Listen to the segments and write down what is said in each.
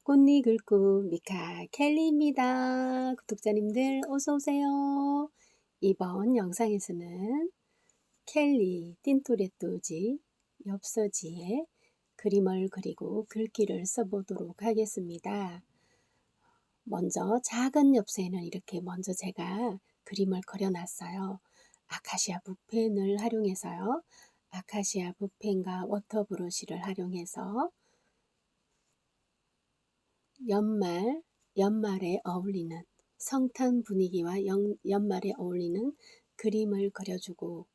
꽃잎 긁고 미카 켈리입니다. 구독자님들 어서오세요. 이번 영상에서는 켈리 틴토레토지 엽서지에 그림을 그리고 글귀를 써보도록 하겠습니다. 먼저 작은 엽서에는 이렇게 먼저 제가 그림을 그려놨어요. 아카시아 붓펜을 활용해서요. 아카시아 붓펜과 워터브러쉬를 활용해서 연말에 어울리는 성탄 분위기와 연말에 어울리는 그림을 그려주고,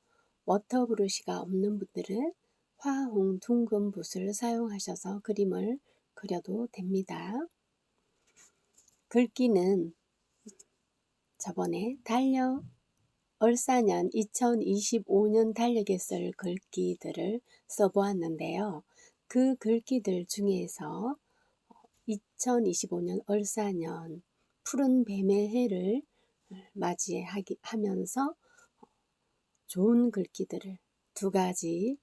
워터브러쉬가 없는 분들은 화홍 둥근 붓을 사용하셔서 그림을 그려도 됩니다. 글귀는 저번에 얼싸년 2025년 달력에 쓸 글귀들을 써보았는데요. 그 글귀들 중에서 2025년 얼사년 푸른 뱀의 해를 맞이하면서 좋은 글귀들을 두 가지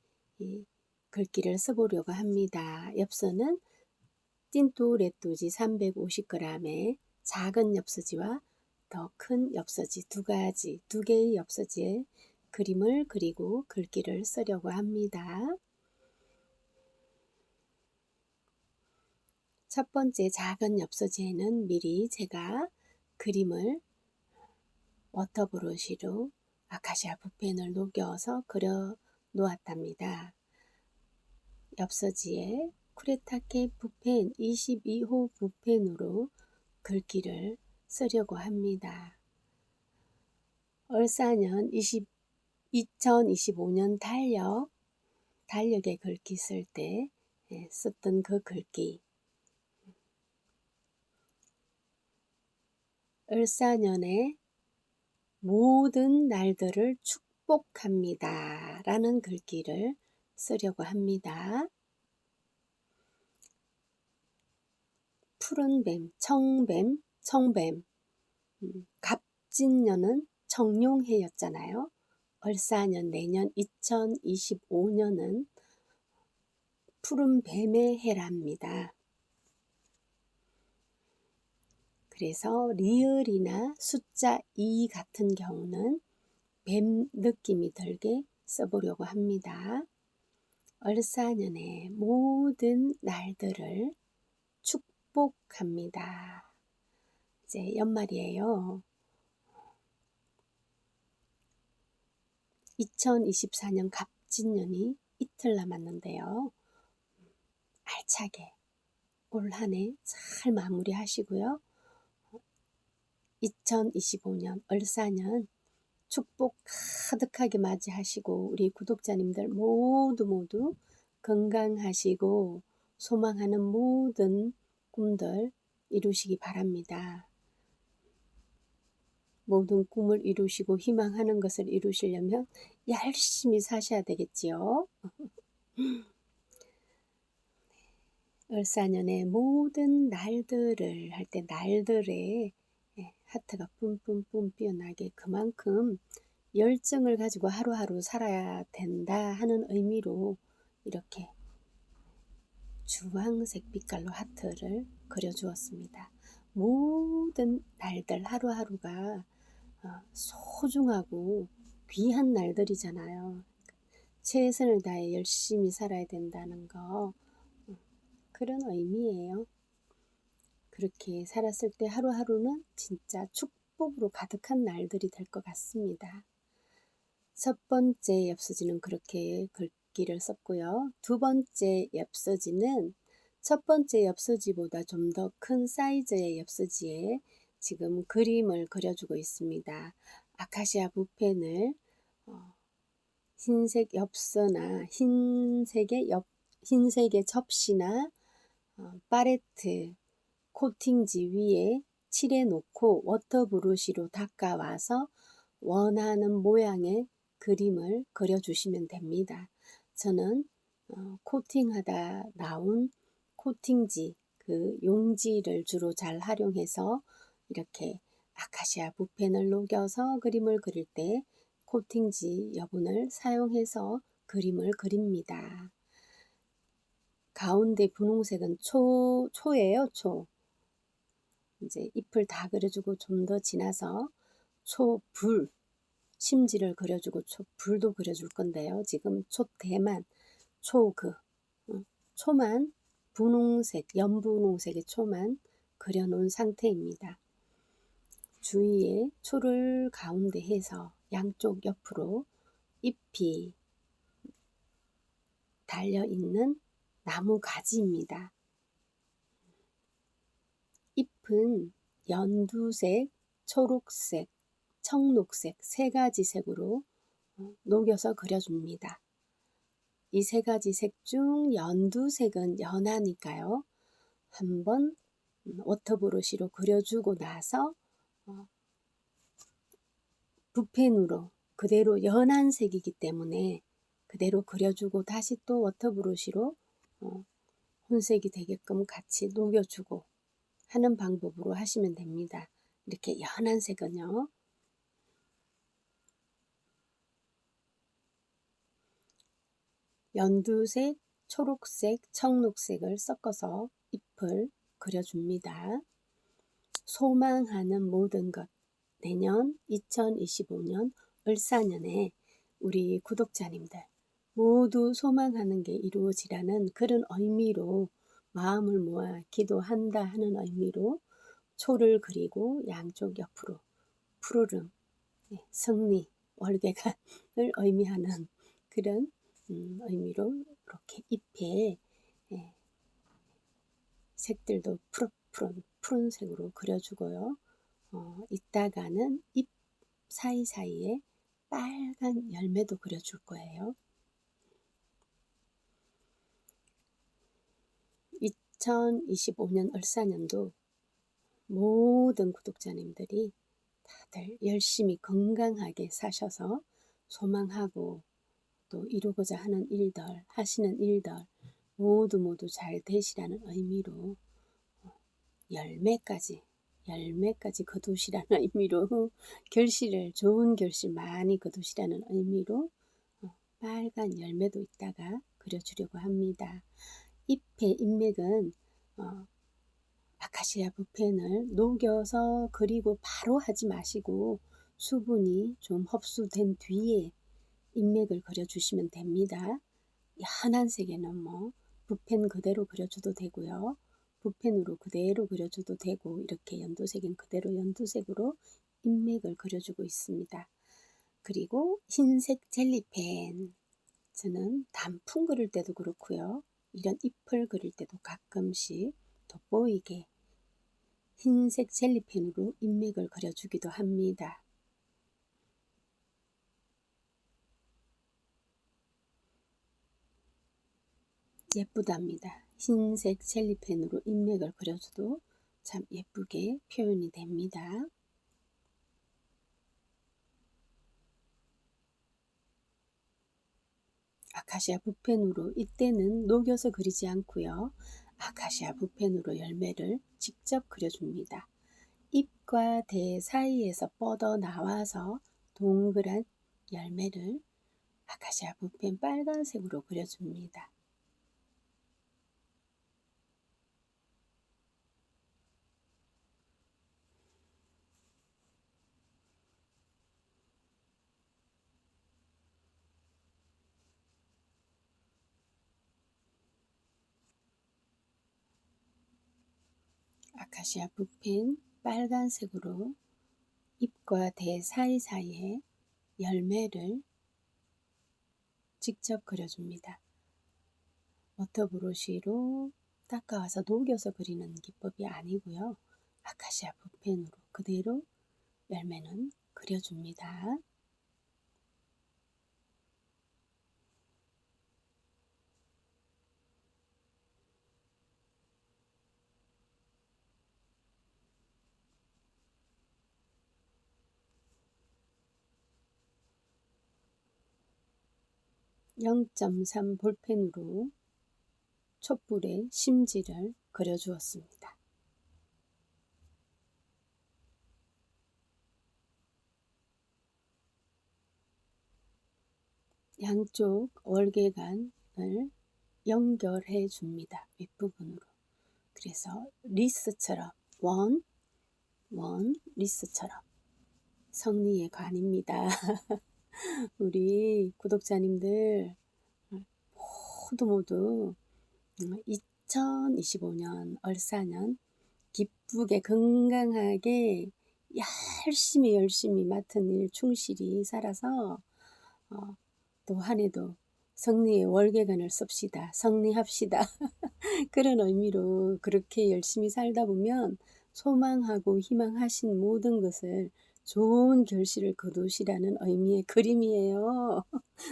글귀를 써보려고 합니다. 엽서는 틴토레토지 350g의 작은 엽서지와 더 큰 엽서지 두 개의 엽서지에 그림을 그리고 글귀를 쓰려고 합니다. 첫 번째 작은 엽서지에는 미리 제가 그림을 워터브러쉬로 아카시아 붓펜을 녹여서 그려 놓았답니다. 엽서지에 쿠레타케 붓펜 22호 붓펜으로 글귀를 쓰려고 합니다. 얼사년 2025년 달력에 글귀 쓸 때 썼던 그 글귀, 을사년의 모든 날들을 축복합니다 라는 글귀를 쓰려고 합니다. 푸른 뱀, 청뱀, 갑진년은 청룡해였잖아요. 얼사년 내년 2025년은 푸른 뱀의 해랍니다. 그래서 리을이나 숫자 2 같은 경우는 뱀 느낌이 들게 써보려고 합니다. 얼사년의 모든 날들을 축복합니다. 이제 연말이에요. 2024년 갑진년이 이틀 남았는데요. 알차게 올 한 해 잘 마무리하시고요. 2025년 얼사년 축복 가득하게 맞이하시고, 우리 구독자님들 모두 건강하시고 소망하는 모든 꿈들 이루시기 바랍니다. 모든 꿈을 이루시고 희망하는 것을 이루시려면 열심히 사셔야 되겠지요. 을사년의 모든 날들을 할 때 날들에 하트가 뿜뿜뿜 피어나게, 그만큼 열정을 가지고 하루하루 살아야 된다 하는 의미로 이렇게 주황색 빛깔로 하트를 그려주었습니다. 모든 날들 하루하루가 소중하고 귀한 날들이잖아요. 최선을 다해 열심히 살아야 된다는 거, 그런 의미예요. 그렇게 살았을 때 하루하루는 진짜 축복으로 가득한 날들이 될 것 같습니다. 첫 번째 엽서지는 그렇게 글귀를 썼고요. 두 번째 엽서지는 첫 번째 엽서지보다 좀 더 큰 사이즈의 엽서지에 지금 그림을 그려주고 있습니다. 아카시아 붓펜을 흰색 엽서나 흰색의 접시나 팔레트 코팅지 위에 칠해 놓고 워터브러쉬로 닦아와서 원하는 모양의 그림을 그려주시면 됩니다. 저는 코팅하다 나온 코팅지, 그 용지를 주로 잘 활용해서 이렇게 아카시아 붓펜을 녹여서 그림을 그릴 때 코팅지 여분을 사용해서 그림을 그립니다. 가운데 분홍색은 초예요, 초. 이제 잎을 다 그려주고 좀 더 지나서 초불, 심지를 그려주고 초불도 그려줄 건데요. 지금 초대만, 초만 분홍색, 연분홍색의 초만 그려놓은 상태입니다. 주위에 초를 가운데 해서 양쪽 옆으로 잎이 달려있는 나무 가지입니다. 잎은 연두색, 초록색, 청록색 세 가지 색으로 녹여서 그려줍니다. 이 세 가지 색 중 연두색은 연하니까요. 한번 워터브러쉬로 그려주고 나서 붓펜으로 그대로 연한 색이기 때문에 그대로 그려주고 다시 또 워터브러쉬로 혼색이 되게끔 같이 녹여주고 하는 방법으로 하시면 됩니다. 이렇게 연한 색은요. 연두색, 초록색, 청록색을 섞어서 잎을 그려줍니다. 소망하는 모든 것, 내년 2025년 을사년에 우리 구독자님들 모두 소망하는 게 이루어지라는 그런 의미로 마음을 모아 기도한다 하는 의미로 초를 그리고 양쪽 옆으로 푸르름, 승리, 월계관을 의미하는 그런 의미로 이렇게 잎에 색들도 푸른색으로 그려주고요. 이따가는 잎 사이사이에 빨간 열매도 그려줄 거예요. 2025년 을사년도 모든 구독자님들이 다들 열심히 건강하게 사셔서 소망하고 또 이루고자 하는 일들, 하시는 일들 모두 잘 되시라는 의미로 열매까지 거두시라는 의미로 좋은 결실 많이 거두시라는 의미로 빨간 열매도 이따가 그려주려고 합니다. 잎의 인맥은 아카시아 붓펜을 녹여서 그리고 바로 하지 마시고 수분이 좀 흡수된 뒤에 인맥을 그려주시면 됩니다. 연한 색에는 붓펜 그대로 그려줘도 되고요. 붓펜으로 그대로 그려줘도 되고 이렇게 연두색은 그대로 연두색으로 인맥을 그려주고 있습니다. 그리고 흰색 젤리펜, 저는 단풍 그릴 때도 그렇고요. 이런 잎을 그릴 때도 가끔씩 돋보이게 흰색 젤리펜으로 인맥을 그려주기도 합니다. 예쁘답니다. 흰색 젤리펜으로 인맥을 그려줘도 참 예쁘게 표현이 됩니다. 아카시아 붓펜으로 이때는 녹여서 그리지 않고요. 아카시아 붓펜으로 열매를 직접 그려줍니다. 잎과 대 사이에서 뻗어 나와서 동그란 열매를 아카시아 붓펜 빨간색으로 그려줍니다. 아카시아 붓펜 빨간색으로 잎과 대 사이사이에 열매를 직접 그려줍니다. 워터브러쉬로 닦아와서 녹여서 그리는 기법이 아니고요. 아카시아 붓펜으로 그대로 열매는 그려줍니다. (0.3) 볼펜으로 촛불의 심지를 그려주었습니다. 양쪽 월계관을 연결해 줍니다. 윗부분으로. 그래서 리스처럼 원 리스처럼 성리의 관입니다. 우리 구독자님들 모두 2025년 얼사년 기쁘게 건강하게 열심히 맡은 일 충실히 살아서 또 한 해도 성리의 월계관을 씁시다. 성리합시다. 그런 의미로 그렇게 열심히 살다 보면 소망하고 희망하신 모든 것을 좋은 결실을 거두시라는 의미의 그림이에요.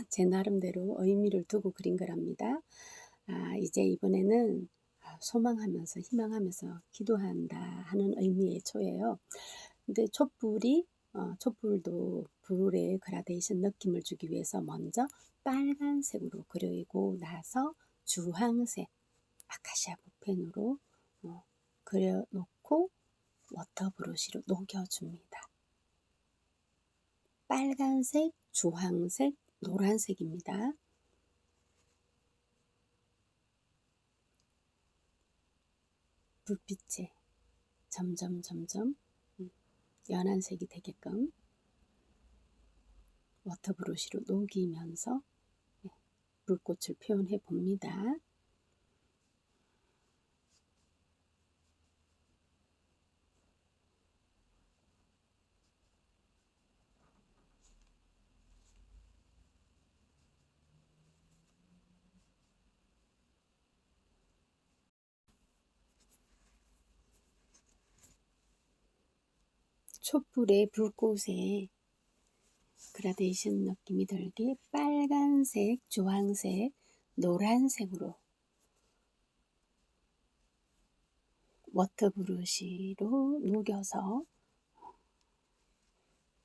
제 나름대로 의미를 두고 그린 거랍니다. 이제 이번에는 소망하면서 희망하면서 기도한다 하는 의미의 초예요. 근데 촛불도 불의 그라데이션 느낌을 주기 위해서 먼저 빨간색으로 그리고 나서 주황색 아카시아 붓펜으로 그려놓고 워터브러쉬로 녹여줍니다. 빨간색, 주황색, 노란색입니다. 불빛에 점점 연한 색이 되게끔 워터브러쉬로 녹이면서 불꽃을 표현해 봅니다. 촛불의 불꽃에 그라데이션 느낌이 들게 빨간색, 주황색, 노란색으로 워터브러쉬로 녹여서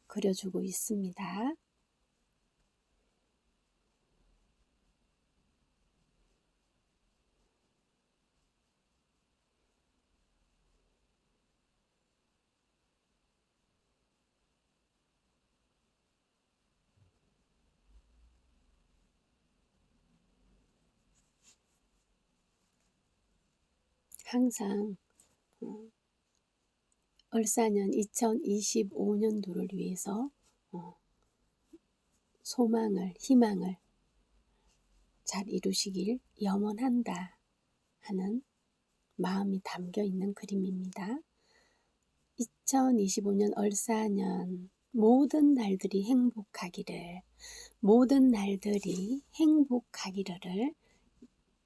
그려주고 있습니다. 항상 얼사년 2025년도를 위해서 소망을, 희망을 잘 이루시길 염원한다 하는 마음이 담겨 있는 그림입니다. 2025년 얼사년 모든 날들이 행복하기를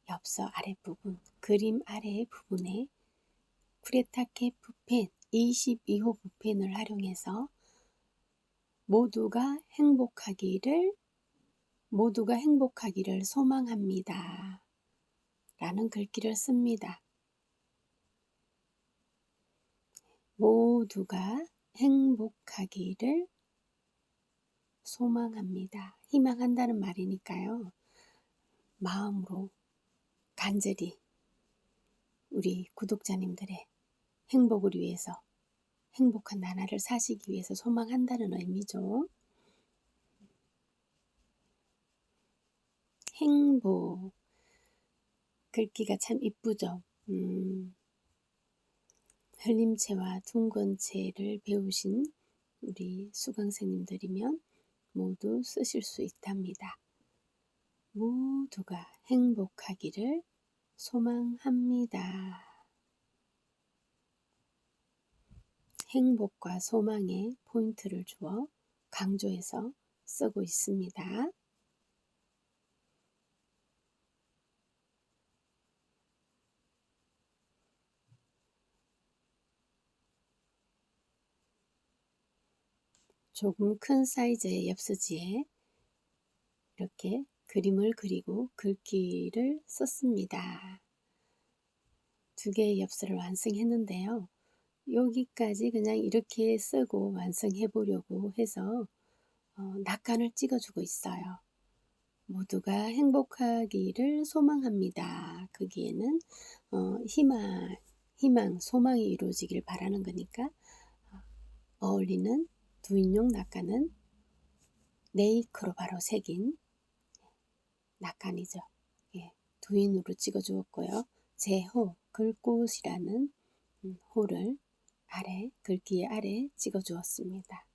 엽서 아랫부분, 그림 아래 부분에 쿠레타케 붓펜 22호 붓펜을 활용해서 모두가 행복하기를 소망합니다. 라는 글귀를 씁니다. 모두가 행복하기를 소망합니다. 희망한다는 말이니까요. 마음으로 간절히 우리 구독자님들의 행복을 위해서 행복한 나날을 사시기 위해서 소망한다는 의미죠. 행복 글귀가 참 이쁘죠. 흘림체와 둥근체를 배우신 우리 수강생님들이면 모두 쓰실 수 있답니다. 모두가 행복하기를 소망합니다. 행복과 소망에 포인트를 주어 강조해서 쓰고 있습니다. 조금 큰 사이즈의 엽서지에 이렇게 그림을 그리고 글귀를 썼습니다. 2개의 엽서를 완성했는데요. 여기까지 그냥 이렇게 쓰고 완성해 보려고 해서 낙관을 찍어주고 있어요. 모두가 행복하기를 소망합니다. 거기에는 희망, 소망이 이루어지길 바라는 거니까 어울리는 두인용 낙관은 네이크로 바로 새긴 낙관이죠. 두인으로 찍어 주었고요. 제호, 글꽃이라는 호를 아래, 글귀의 아래 찍어 주었습니다.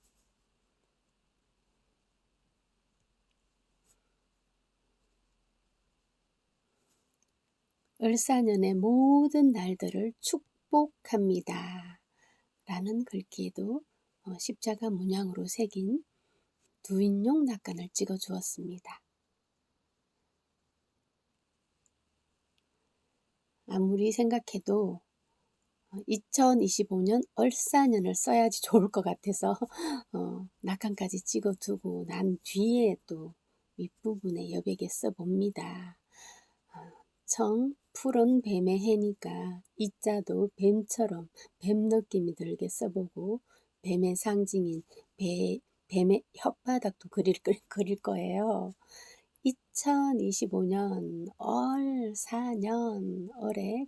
을사년의 모든 날들을 축복합니다. 라는 글귀에도 십자가 문양으로 새긴 두인용 낙관을 찍어 주었습니다. 아무리 생각해도 2025년 을사년을 써야지 좋을 것 같아서 낙관까지 찍어 두고 난 뒤에 또 윗부분에 여백에 써봅니다. 청 푸른 뱀의 해니까 이자도 뱀처럼 뱀 느낌이 들게 써보고 뱀의 상징인 뱀의 혓바닥도 그릴 거예요. 2025년 을사년 을의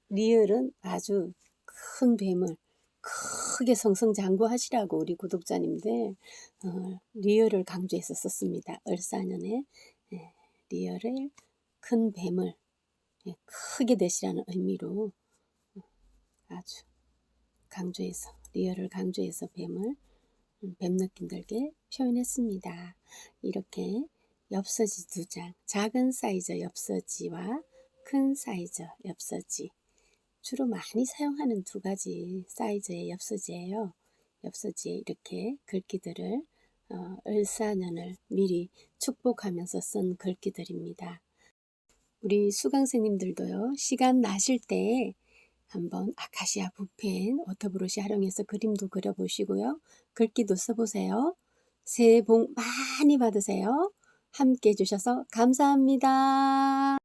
리을은 아주 큰 뱀을 크게 성성장구하시라고 우리 구독자님들 리을을 강조해서 썼습니다. 을사년에 리을을 큰 뱀을 크게 내시라는 의미로 아주 강조해서 리얼을 강조해서 뱀을 뱀 느낌 들게 표현했습니다. 이렇게 엽서지 2장, 작은 사이즈 엽서지와 큰 사이즈 엽서지, 주로 많이 사용하는 2가지 사이즈의 엽서지예요. 엽서지에 이렇게 글귀들을 을사년을 미리 축복하면서 쓴 글귀들입니다. 우리 수강생님들도요, 시간 나실 때 한번 아카시아 붓펜, 워터브러쉬 활용해서 그림도 그려보시고요. 글귀도 써보세요. 새해 복 많이 받으세요. 함께 해주셔서 감사합니다.